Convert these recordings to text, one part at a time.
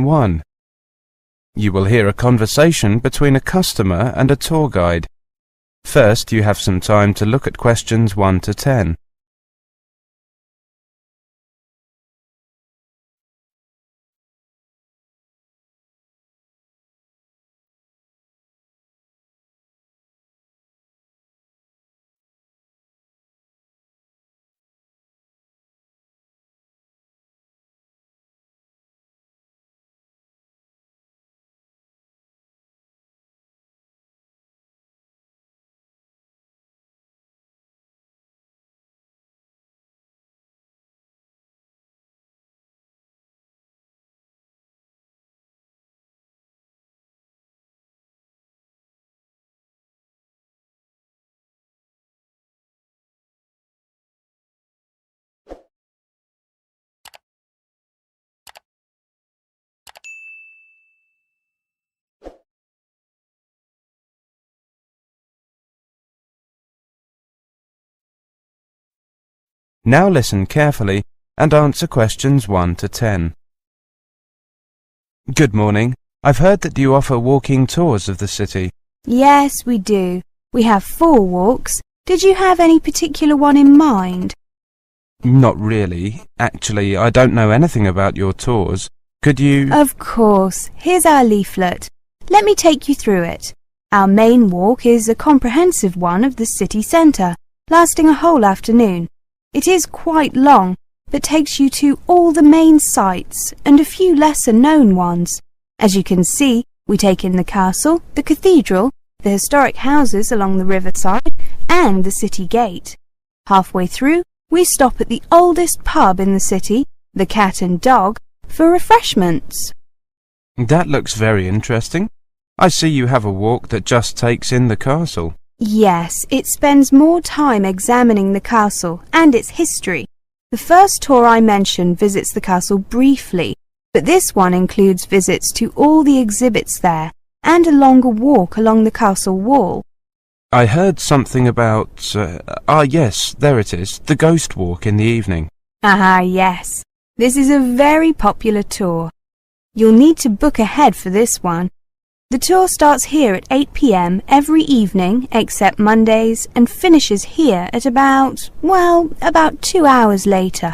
1. You will hear a conversation between a customer and a tour guide. First, you have some time to look at questions 1 to 10. Now listen carefully and answer questions 1 to 10. Good morning. I've heard that you offer walking tours of the city. Yes, we do. We have 4 walks. Did you have any particular one in mind? Not really. Actually, I don't know anything about your tours. Could you... Of course. Here's our leaflet. Let me take you through it. Our main walk is a comprehensive one of the city centre, lasting a whole afternoon. It is quite long, but takes you to all the main sites and a few lesser-known ones. As you can see, we take in the castle, the cathedral, the historic houses along the riverside, and the city gate. Halfway through, we stop at the oldest pub in the city, the Cat and Dog, for refreshments. That looks very interesting. I see you have a walk that just takes in the castle. Yes, it spends more time examining the castle and its history. The first tour I mentioned visits the castle briefly, but this one includes visits to all the exhibits there and a longer walk along the castle wall. I heard something about... yes, there it is, the ghost walk in the evening. Ah, yes. This is a very popular tour. You'll need to book ahead for this one. The tour starts here at 8 p.m. every evening except Mondays and finishes here at about 2 hours later.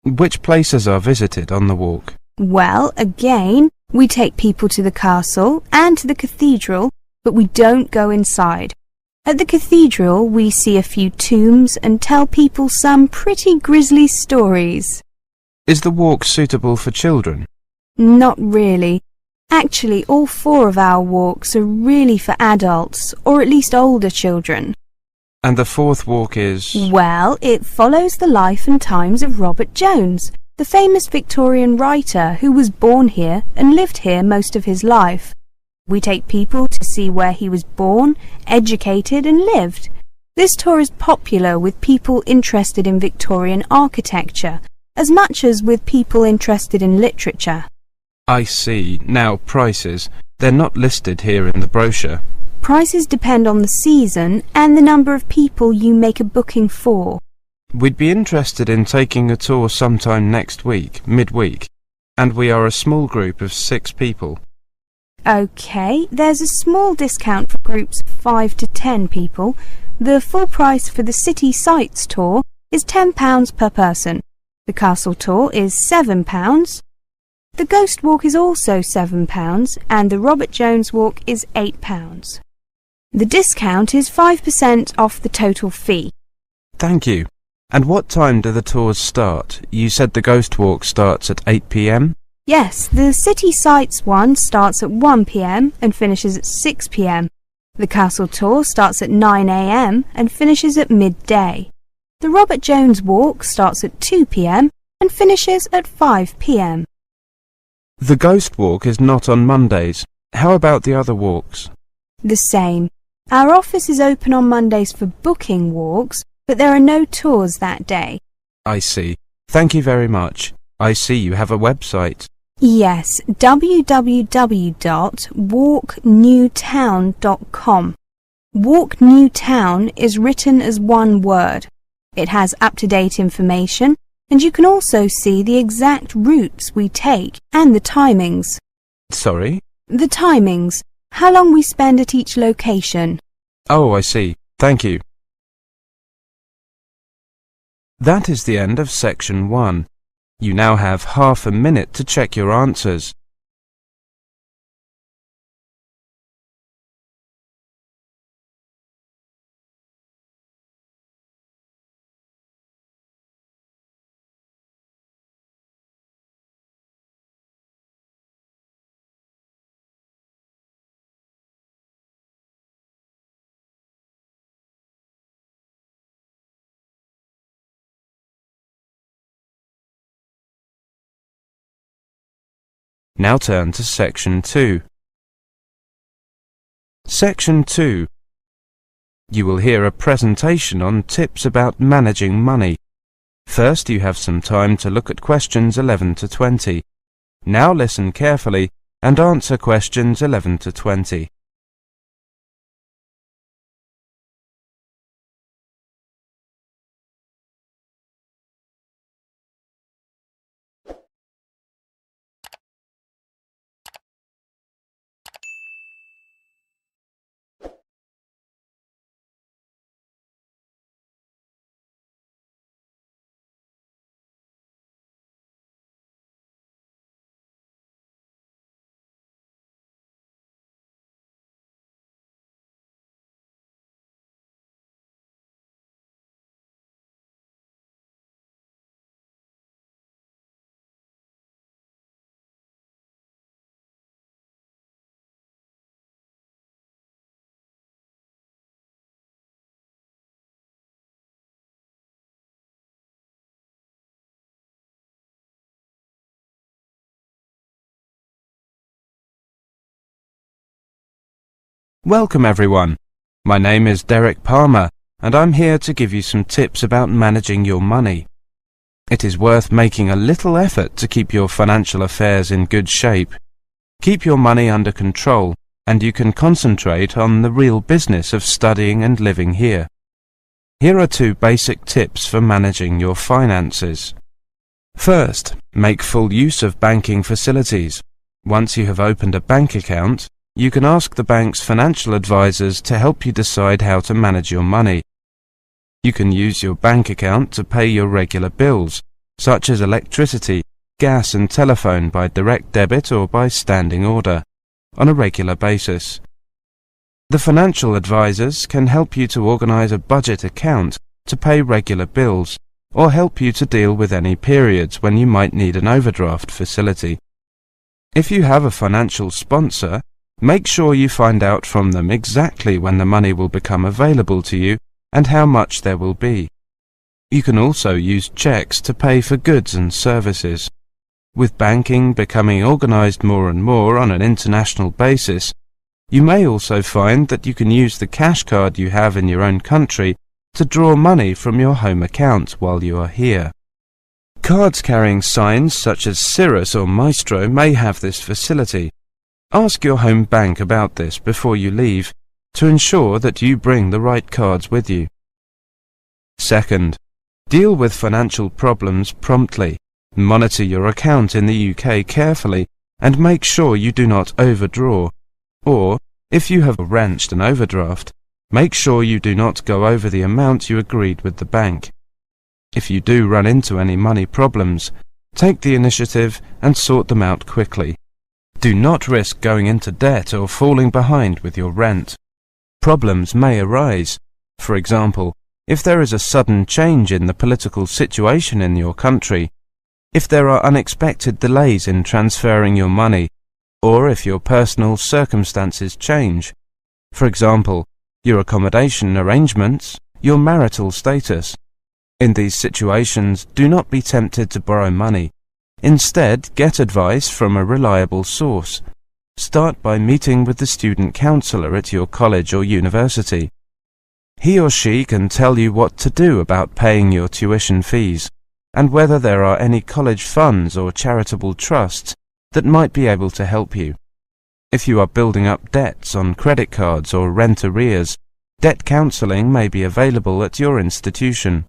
Which places are visited on the walk? Well, again, we take people to the castle and to the cathedral, but we don't go inside. At the cathedral, we see a few tombs and tell people some pretty grisly stories. Is the walk suitable for children? Not really. Actually, all 4 of our walks are really for adults, or at least older children. And the 4th walk is... Well, it follows the life and times of Robert Jones, the famous Victorian writer who was born here and lived here most of his life. We take people to see where he was born, educated and lived. This tour is popular with people interested in Victorian architecture, as much as with people interested in literature. I see. Now, prices. They're not listed here in the brochure. Prices depend on the season and the number of people you make a booking for. We'd be interested in taking a tour sometime next week, midweek, and we are a small group of 6 people. OK, there's a small discount for groups of 5 to 10 people. The full price for the City Sights tour is £10 per person. The Castle tour is £7. The Ghost Walk is also £7 and the Robert Jones Walk is £8. The discount is 5% off the total fee. Thank you. And what time do the tours start? You said the Ghost Walk starts at 8 p.m? Yes, the City Sights one starts at 1 p.m. and finishes at 6 p.m. The Castle tour starts at 9 a.m. and finishes at midday. The Robert Jones Walk starts at 2 p.m. and finishes at 5 p.m. The Ghost Walk is not on Mondays. How about the other walks? The same. Our office is open on Mondays for booking walks, but there are no tours that day. I see. Thank you very much. I see you have a website. Yes, www.walknewtown.com. Walk New Town is written as one word. It has up-to-date information, and you can also see the exact routes we take and the timings. Sorry? The timings, how long we spend at each location. Oh, I see. Thank you. That is the end of section 1. You now have half a minute to check your answers. Now turn to section 2. Section 2. You will hear a presentation on tips about managing money. First, you have some time to look at questions 11 to 20. Now listen carefully and answer questions 11 to 20. Welcome everyone. My name is Derek Palmer and I'm here to give you some tips about managing your money. It is worth making a little effort to keep your financial affairs in good shape. Keep your money under control and you can concentrate on the real business of studying and living here. Here are 2 basic tips for managing your finances. First, make full use of banking facilities. Once you have opened a bank account, you can ask the bank's financial advisors to help you decide how to manage your money. You can use your bank account to pay your regular bills, such as electricity, gas and telephone by direct debit or by standing order, on a regular basis. The financial advisors can help you to organize a budget account to pay regular bills, or help you to deal with any periods when you might need an overdraft facility. If you have a financial sponsor, make sure you find out from them exactly when the money will become available to you and how much there will be. You can also use checks to pay for goods and services. With banking becoming organized more and more on an international basis, you may also find that you can use the cash card you have in your own country to draw money from your home account while you are here. Cards carrying signs such as Cirrus or Maestro may have this facility. Ask your home bank about this before you leave to ensure that you bring the right cards with you. Second, deal with financial problems promptly. Monitor your account in the UK carefully and make sure you do not overdraw. Or, if you have arranged an overdraft, make sure you do not go over the amount you agreed with the bank. If you do run into any money problems, take the initiative and sort them out quickly. Do not risk going into debt or falling behind with your rent. Problems may arise. For example, if there is a sudden change in the political situation in your country, if there are unexpected delays in transferring your money, or if your personal circumstances change. For example, your accommodation arrangements, your marital status. In these situations, do not be tempted to borrow money. Instead, get advice from a reliable source. Start by meeting with the student counselor at your college or university. He or she can tell you what to do about paying your tuition fees, and whether there are any college funds or charitable trusts that might be able to help you. If you are building up debts on credit cards or rent arrears, debt counseling may be available at your institution.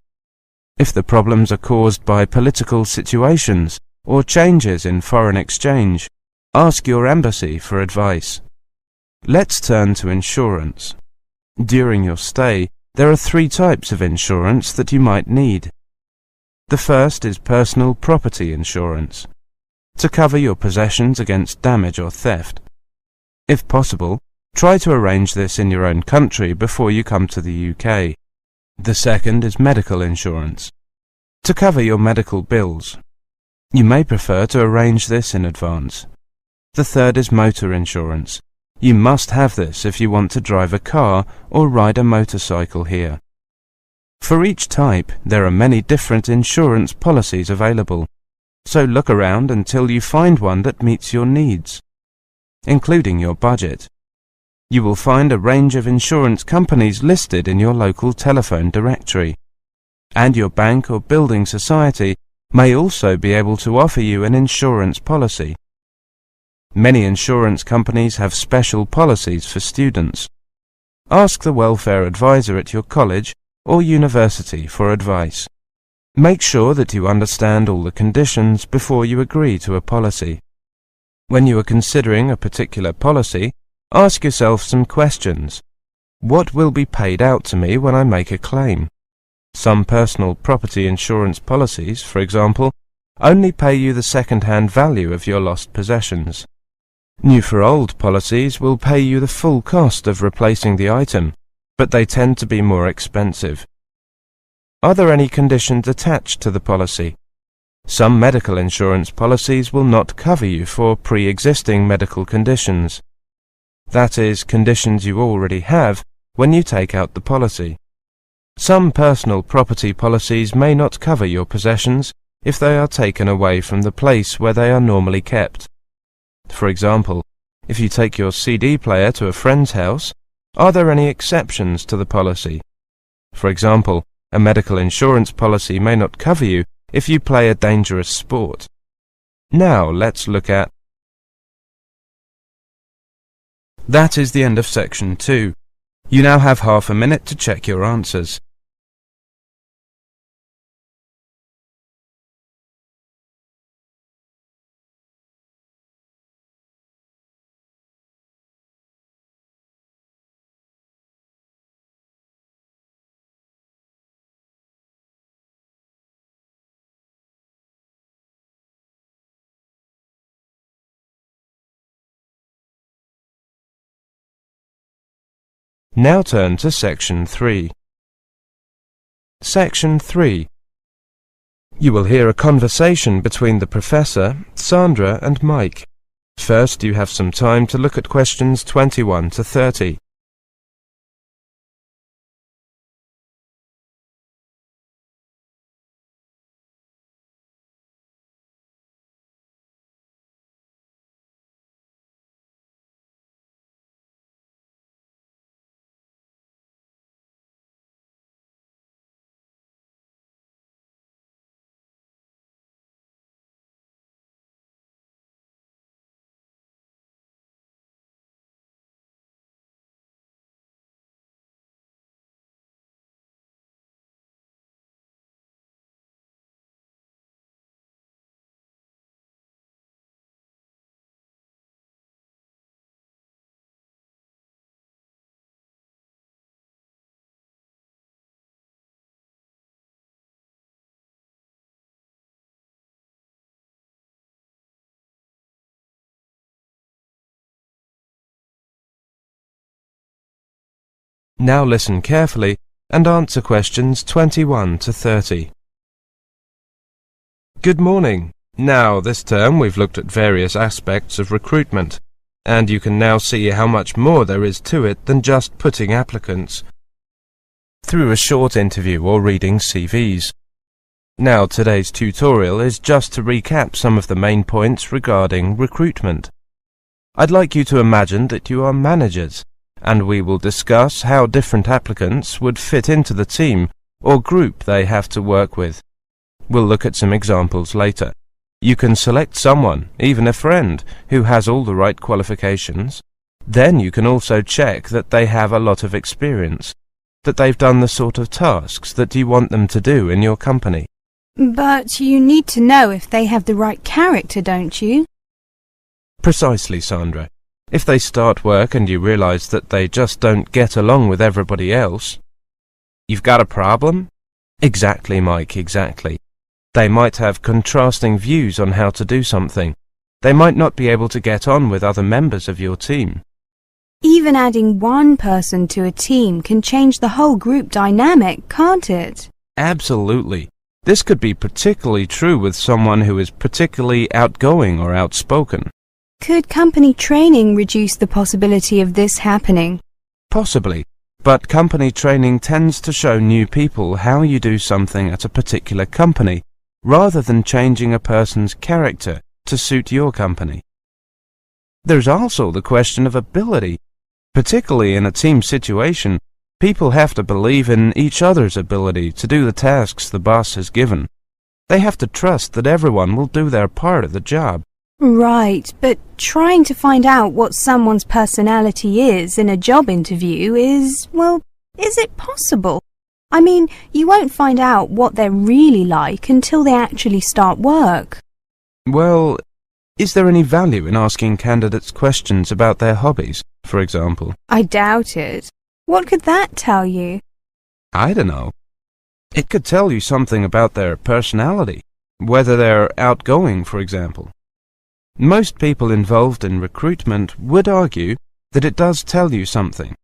If the problems are caused by political situations or changes in foreign exchange, ask your embassy for advice. Let's turn to insurance. During your stay, there are 3 types of insurance that you might need. The first is personal property insurance, to cover your possessions against damage or theft. If possible, try to arrange this in your own country before you come to the UK. The second is medical insurance, to cover your medical bills. You may prefer to arrange this in advance. The third is motor insurance. You must have this if you want to drive a car or ride a motorcycle here. For each type, there are many different insurance policies available, so look around until you find one that meets your needs, including your budget. You will find a range of insurance companies listed in your local telephone directory, and your bank or building society may also be able to offer you an insurance policy. Many insurance companies have special policies for students. Ask the welfare advisor at your college or university for advice. Make sure that you understand all the conditions before you agree to a policy. When you are considering a particular policy, ask yourself some questions. What will be paid out to me when I make a claim? Some personal property insurance policies, for example, only pay you the second-hand value of your lost possessions. New for old policies will pay you the full cost of replacing the item, but they tend to be more expensive. Are there any conditions attached to the policy? Some medical insurance policies will not cover you for pre-existing medical conditions. That is, conditions you already have when you take out the policy. Some personal property policies may not cover your possessions if they are taken away from the place where they are normally kept. For example, if you take your CD player to a friend's house, are there any exceptions to the policy? For example, a medical insurance policy may not cover you if you play a dangerous sport. Now let's look at... That is the end of section 2. You now have half a minute to check your answers. Now turn to section 3. Section 3. You will hear a conversation between the professor, Sandra and Mike. First, you have some time to look at questions 21 to 30. Now listen carefully and answer questions 21 to 30. Good morning. Now, this term we've looked at various aspects of recruitment, and you can now see how much more there is to it than just putting applicants through a short interview or reading CVs. Now, today's tutorial is just to recap some of the main points regarding recruitment. I'd like you to imagine that you are managers, and we will discuss how different applicants would fit into the team or group they have to work with. We'll look at some examples later. You can select someone, even a friend, who has all the right qualifications. Then you can also check that they have a lot of experience. that they've done the sort of tasks that you want them to do in your company. But you need to know if they have the right character, don't you? Precisely, Sandra. If they start work and you realize that they just don't get along with everybody else, you've got a problem? Exactly, Mike, exactly. They might have contrasting views on how to do something. They might not be able to get on with other members of your team. Even adding one person to a team can change the whole group dynamic, can't it? Absolutely. This could be particularly true with someone who is particularly outgoing or outspoken. Could company training reduce the possibility of this happening? Possibly, but company training tends to show new people how you do something at a particular company, rather than changing a person's character to suit your company. There's also the question of ability. Particularly in a team situation, people have to believe in each other's ability to do the tasks the boss has given. They have to trust that everyone will do their part of the job. Right, but trying to find out what someone's personality is in a job interview is it possible? I mean, you won't find out what they're really like until they actually start work. Well, is there any value in asking candidates questions about their hobbies, for example? I doubt it. What could that tell you? I don't know. It could tell you something about their personality, whether they're outgoing, for example. Most people involved in recruitment would argue that it does tell you something.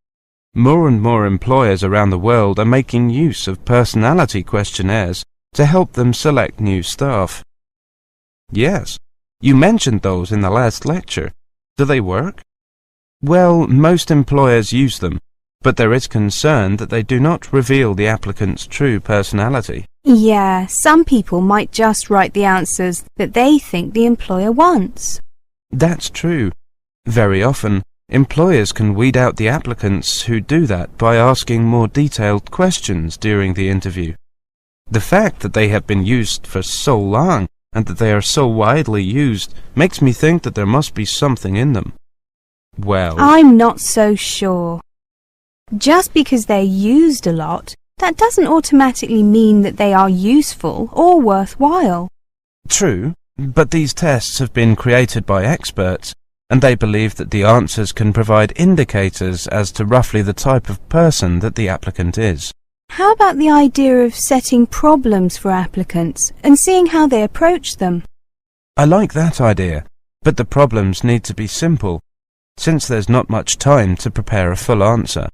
More and more employers around the world are making use of personality questionnaires to help them select new staff. Yes, you mentioned those in the last lecture. Do they work? Well, most employers use them, but there is concern that they do not reveal the applicant's true personality. Yeah, some people might just write the answers that they think the employer wants. That's true. Very often, employers can weed out the applicants who do that by asking more detailed questions during the interview. The fact that they have been used for so long and that they are so widely used makes me think that there must be something in them. Well, I'm not so sure. Just because they're used a lot, that doesn't automatically mean that they are useful or worthwhile. true, but these tests have been created by experts, and they believe that the answers can provide indicators as to roughly the type of person that the applicant is. How about the idea of setting problems for applicants and seeing how they approach them? I like that idea, but the problems need to be simple, since there's not much time to prepare a full answer.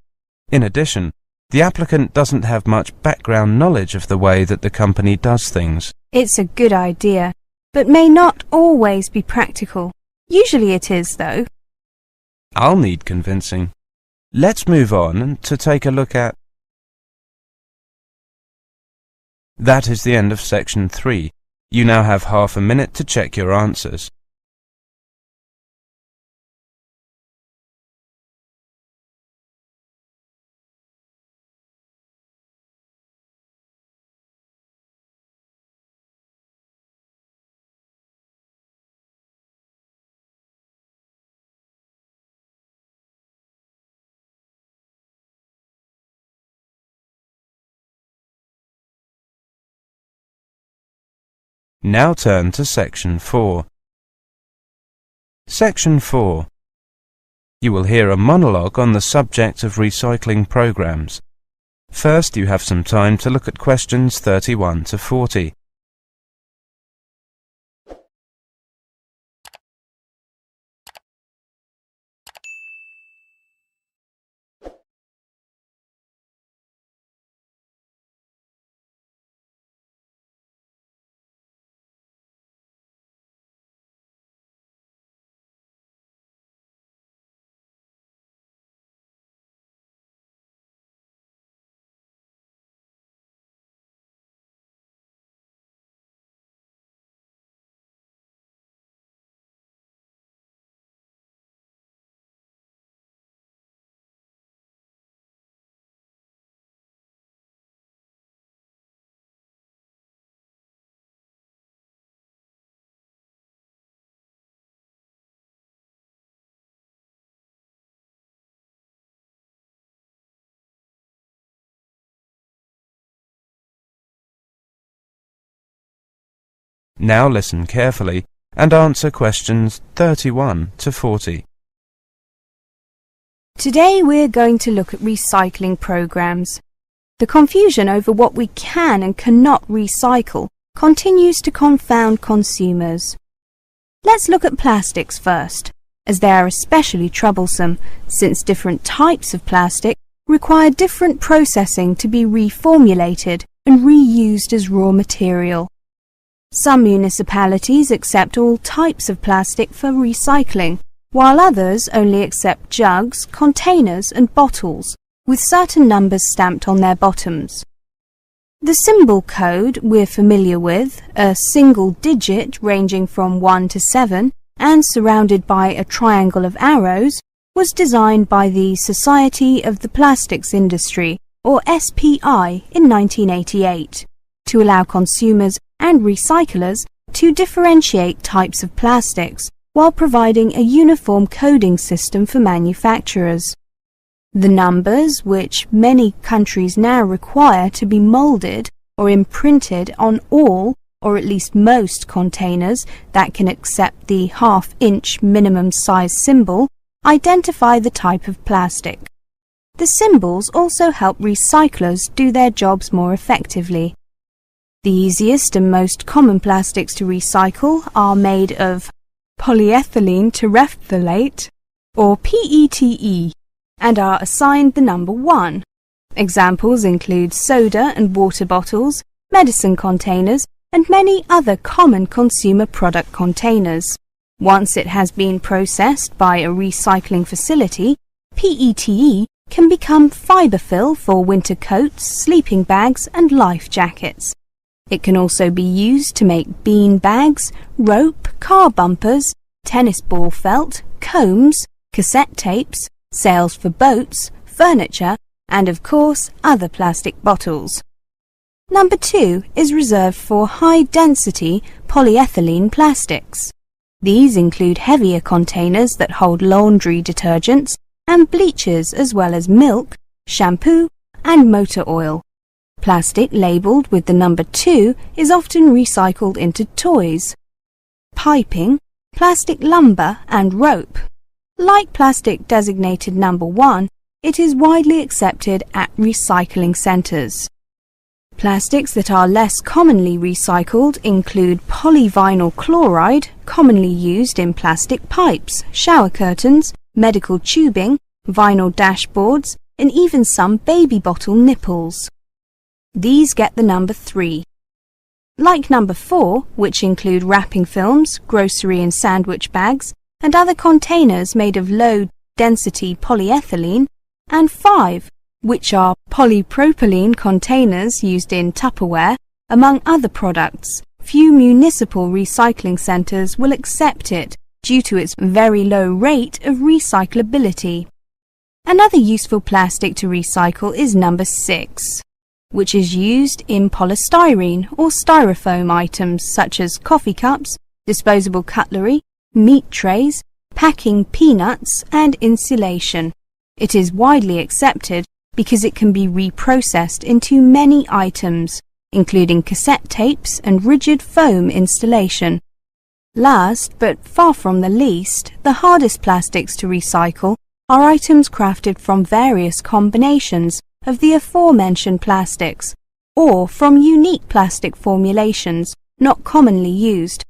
In addition, the applicant doesn't have much background knowledge of the way that the company does things. It's a good idea, but may not always be practical. Usually it is, though. I'll need convincing. Let's move on to take a look at... That is the end of section 3. You now have half a minute to check your answers. Now turn to section 4. Section 4. You will hear a monologue on the subject of recycling programs. First, you have some time to look at questions 31 to 40. Now listen carefully and answer questions 31 to 40. Today we're going to look at recycling programs. The confusion over what we can and cannot recycle continues to confound consumers. Let's look at plastics first, as they are especially troublesome since different types of plastic require different processing to be reformulated and reused as raw material. Some municipalities accept all types of plastic for recycling, while others only accept jugs, containers and bottles, with certain numbers stamped on their bottoms. The symbol code we're familiar with, a single digit ranging from 1 to 7 and surrounded by a triangle of arrows, was designed by the Society of the Plastics Industry, or SPI, in 1988, to allow consumers and recyclers to differentiate types of plastics while providing a uniform coding system for manufacturers. The numbers, which many countries now require to be moulded or imprinted on all or at least most containers that can accept the half-inch minimum size symbol, identify the type of plastic. The symbols also help recyclers do their jobs more effectively. The easiest and most common plastics to recycle are made of polyethylene terephthalate, or PETE, and are assigned the number 1. Examples include soda and water bottles, medicine containers, and many other common consumer product containers. Once it has been processed by a recycling facility, PETE can become fiberfill for winter coats, sleeping bags, and life jackets. It can also be used to make bean bags, rope, car bumpers, tennis ball felt, combs, cassette tapes, sails for boats, furniture, and of course other plastic bottles. Number 2 is reserved for high-density polyethylene plastics. These include heavier containers that hold laundry detergents and bleachers as well as milk, shampoo, and motor oil. Plastic labelled with the number 2 is often recycled into toys, piping, plastic lumber, and rope. Like plastic designated number 1, it is widely accepted at recycling centres. Plastics that are less commonly recycled include polyvinyl chloride, commonly used in plastic pipes, shower curtains, medical tubing, vinyl dashboards, and even some baby bottle nipples. These get the number 3. Like number 4, which include wrapping films, grocery and sandwich bags, and other containers made of low-density polyethylene, and 5, which are polypropylene containers used in Tupperware, among other products. Few municipal recycling centres will accept it due to its very low rate of recyclability. Another useful plastic to recycle is number 6, which is used in polystyrene or styrofoam items such as coffee cups, disposable cutlery, meat trays, packing peanuts, and insulation. It is widely accepted because it can be reprocessed into many items, including cassette tapes and rigid foam installation. Last, but far from the least, the hardest plastics to recycle are items crafted from various combinations of the aforementioned plastics, or from unique plastic formulations not commonly used,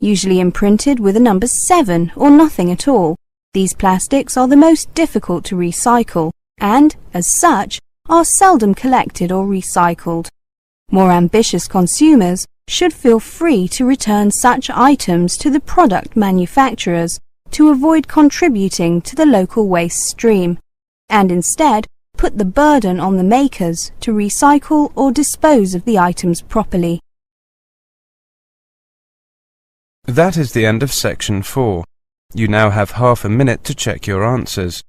usually imprinted with a number 7 or nothing at all. These plastics are the most difficult to recycle and, as such, are seldom collected or recycled. More ambitious consumers should feel free to return such items to the product manufacturers to avoid contributing to the local waste stream, and instead put the burden on the makers to recycle or dispose of the items properly. That is the end of section 4. You now have half a minute to check your answers.